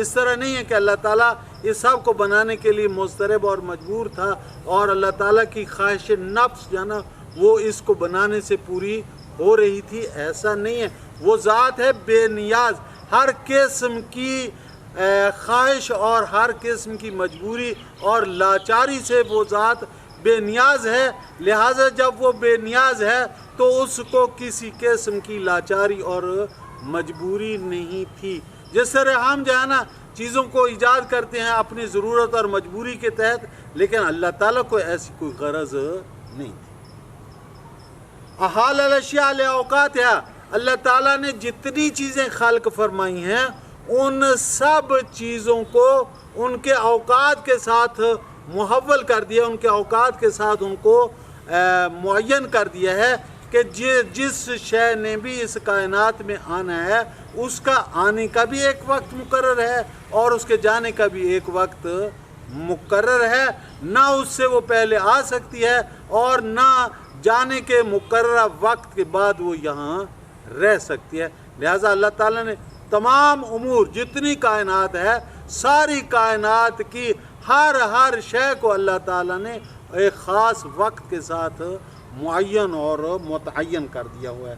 اس طرح نہیں ہے کہ اللہ تعالیٰ اس سب کو بنانے کے لیے مضطرب اور مجبور تھا اور اللہ تعالیٰ کی خواہش نفس جو ہے نا وہ اس کو بنانے سے پوری ہو رہی تھی، ایسا نہیں ہے۔ وہ ذات ہے بے نیاز، ہر قسم کی خواہش اور ہر قسم کی مجبوری اور لاچاری سے وہ ذات بے نیاز ہے، لہٰذا جب وہ بے نیاز ہے تو اس کو کسی قسم کی لاچاری اور مجبوری نہیں تھی۔ جس طرح ہم جو ہے نا چیزوں کو ایجاد کرتے ہیں اپنی ضرورت اور مجبوری کے تحت، لیکن اللہ تعالیٰ کو ایسی کوئی غرض نہیں تھی۔ احال الاشیاء لاوقاتہا، اللہ تعالیٰ نے جتنی چیزیں خلق فرمائی ہیں ان سب چیزوں کو ان کے اوقات کے ساتھ محول کر دیا، ان کے اوقات کے ساتھ ان کو معین کر دیا ہے کہ جس شے نے بھی اس کائنات میں آنا ہے اس کا آنے کا بھی ایک وقت مقرر ہے اور اس کے جانے کا بھی ایک وقت مقرر ہے، نہ اس سے وہ پہلے آ سکتی ہے اور نہ جانے کے مقررہ وقت کے بعد وہ یہاں رہ سکتی ہے۔ لہٰذا اللہ تعالیٰ نے تمام امور جتنی کائنات ہے ساری کائنات کی ہر شے کو اللہ تعالیٰ نے ایک خاص وقت کے ساتھ معین اور متعین کر دیا ہوا ہے۔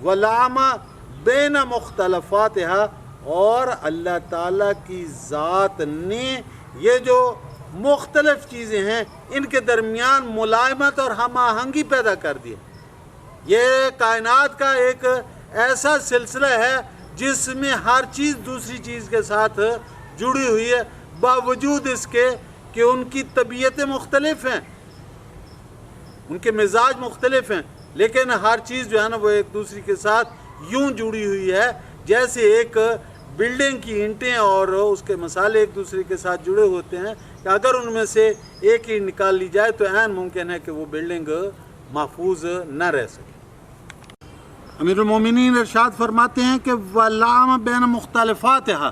وَلَعَمَ بین مختلفاتہا، اور اللہ تعالیٰ کی ذات نے یہ جو مختلف چیزیں ہیں ان کے درمیان ملائمت اور ہم آہنگی پیدا کر دی۔ یہ کائنات کا ایک ایسا سلسلہ ہے جس میں ہر چیز دوسری چیز کے ساتھ جڑی ہوئی ہے، باوجود اس کے کہ ان کی طبیعتیں مختلف ہیں، ان کے مزاج مختلف ہیں، لیکن ہر چیز جو ہے نا وہ ایک دوسری کے ساتھ یوں جڑی ہوئی ہے جیسے ایک بلڈنگ کی اینٹیں اور اس کے مسالے ایک دوسرے کے ساتھ جڑے ہوتے ہیں کہ اگر ان میں سے ایک اینٹ نکال لی جائے تو عین ممکن ہے کہ وہ بلڈنگ محفوظ نہ رہ سکے۔ امیر المومنین ارشاد فرماتے ہیں کہ وَلَعَمَ بین مختلفاتہا،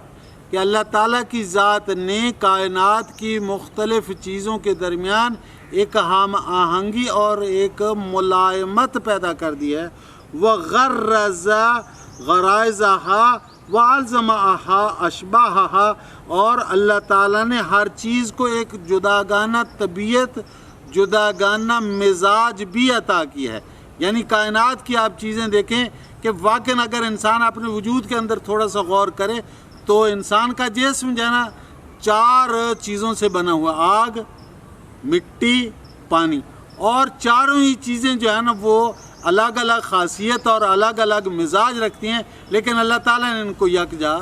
کہ اللہ تعالیٰ کی ذات نے کائنات کی مختلف چیزوں کے درمیان ایک ہم آہنگی اور ایک ملائمت پیدا کر دی ہے۔ وَغَرَّزَ غَرَائِزَهَا وَأَلْزَمَهَا أَشْبَاهَهَا، اور اللہ تعالیٰ نے ہر چیز کو ایک جداگانہ طبیعت، جداگانہ مزاج بھی عطا کیا ہے۔ یعنی کائنات کی آپ چیزیں دیکھیں کہ واقعاً اگر انسان اپنے وجود کے اندر تھوڑا سا غور کرے تو انسان کا جسم جو ہے نا 4 چیزوں سے بنا ہوا، آگ، مٹی، پانی، اور چاروں ہی چیزیں جو ہے نا وہ الگ الگ خاصیت اور الگ الگ مزاج رکھتی ہیں، لیکن اللہ تعالیٰ نے ان کو یکجا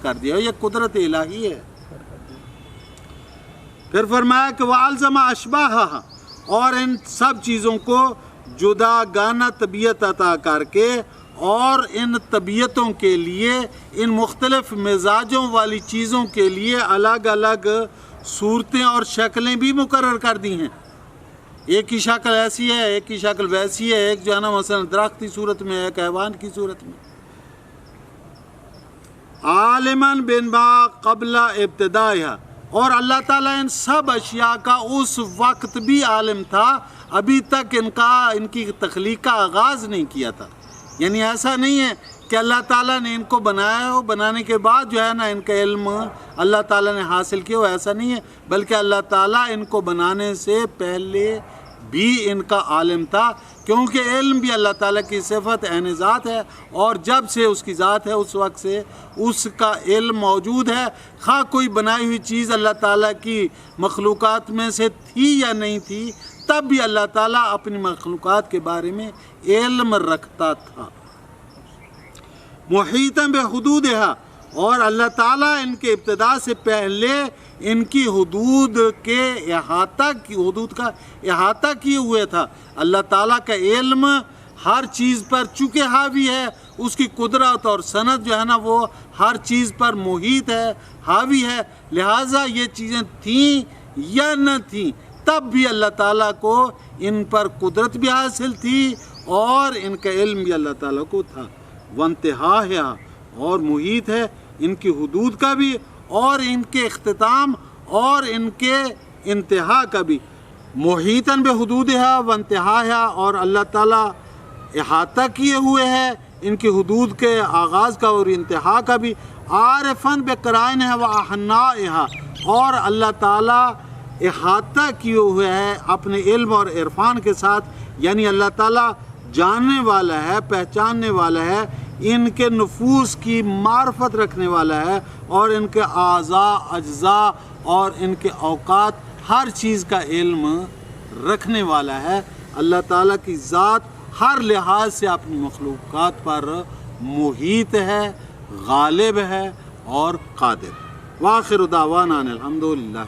کر دیا، یہ قدرت الہی ہے۔ پھر فرمایا کہ وَأَلْزَمَ أَشْبَاهَهَا، اور ان سب چیزوں کو جداگانہ طبیعت عطا کر کے اور ان طبیعتوں کے لیے، ان مختلف مزاجوں والی چیزوں کے لیے الگ الگ صورتیں اور شکلیں بھی مقرر کر دی ہیں۔ ایک کی شکل ایسی ہے، ایک کی شکل ویسی ہے، ایک جو ہے نا مثلا درخت کی صورت میں، ایک حیوان کی صورت میں۔ عالماً بما قبل ابتدائها، اور اللہ تعالیٰ ان سب اشیاء کا اس وقت بھی عالم تھا، ابھی تک ان کی تخلیق کا آغاز نہیں کیا تھا۔ یعنی ایسا نہیں ہے کہ اللہ تعالیٰ نے ان کو بنایا ہو، بنانے کے بعد جو ہے نا ان کا علم اللہ تعالیٰ نے حاصل کیا ہو، ایسا نہیں ہے، بلکہ اللہ تعالیٰ ان کو بنانے سے پہلے بھی ان کا عالم تھا، کیونکہ علم بھی اللہ تعالیٰ کی صفت عین ذات ہے، اور جب سے اس کی ذات ہے اس وقت سے اس کا علم موجود ہے، خواہ کوئی بنائی ہوئی چیز اللہ تعالیٰ کی مخلوقات میں سے تھی یا نہیں تھی، تب بھی اللہ تعالیٰ اپنی مخلوقات کے بارے میں علم رکھتا تھا۔ محیطاً بحدودہا، اور اللہ تعالیٰ ان کے ابتدا سے پہلے ان کی حدود کا احاطہ کیے ہوئے تھا۔ اللہ تعالیٰ کا علم ہر چیز پر چونکہ حاوی ہے، اس کی قدرت اور صنعت جو ہے نا وہ ہر چیز پر محیط ہے، حاوی ہے، لہٰذا یہ چیزیں تھیں یا نہ تھیں تب بھی اللہ تعالیٰ کو ان پر قدرت بھی حاصل تھی اور ان کا علم بھی اللہ تعالیٰ کو تھا۔ وانتہا، اور محیط ہے ان کی حدود کا بھی اور ان کے اختتام اور ان کے انتہا کا بھی۔ محیطاً بحدودہا وانتہاہا، اور اللہ تعالیٰ احاطہ کیے ہوئے ہے ان کی حدود کے آغاز کا اور انتہا کا بھی، عارفاً بقرائنہا و احنائہا، اور اللہ تعالیٰ احاطہ کیے ہوئے ہے اپنے علم اور عرفان کے ساتھ، یعنی اللہ تعالیٰ جاننے والا ہے، پہچاننے والا ہے، ان کے نفوس کی معرفت رکھنے والا ہے، اور ان کے اعضاء، اجزاء اور ان کے اوقات، ہر چیز کا علم رکھنے والا ہے۔ اللہ تعالیٰ کی ذات ہر لحاظ سے اپنی مخلوقات پر محیط ہے، غالب ہے اور قادر ہے۔ وآخر دعوانا ان الحمد للہ۔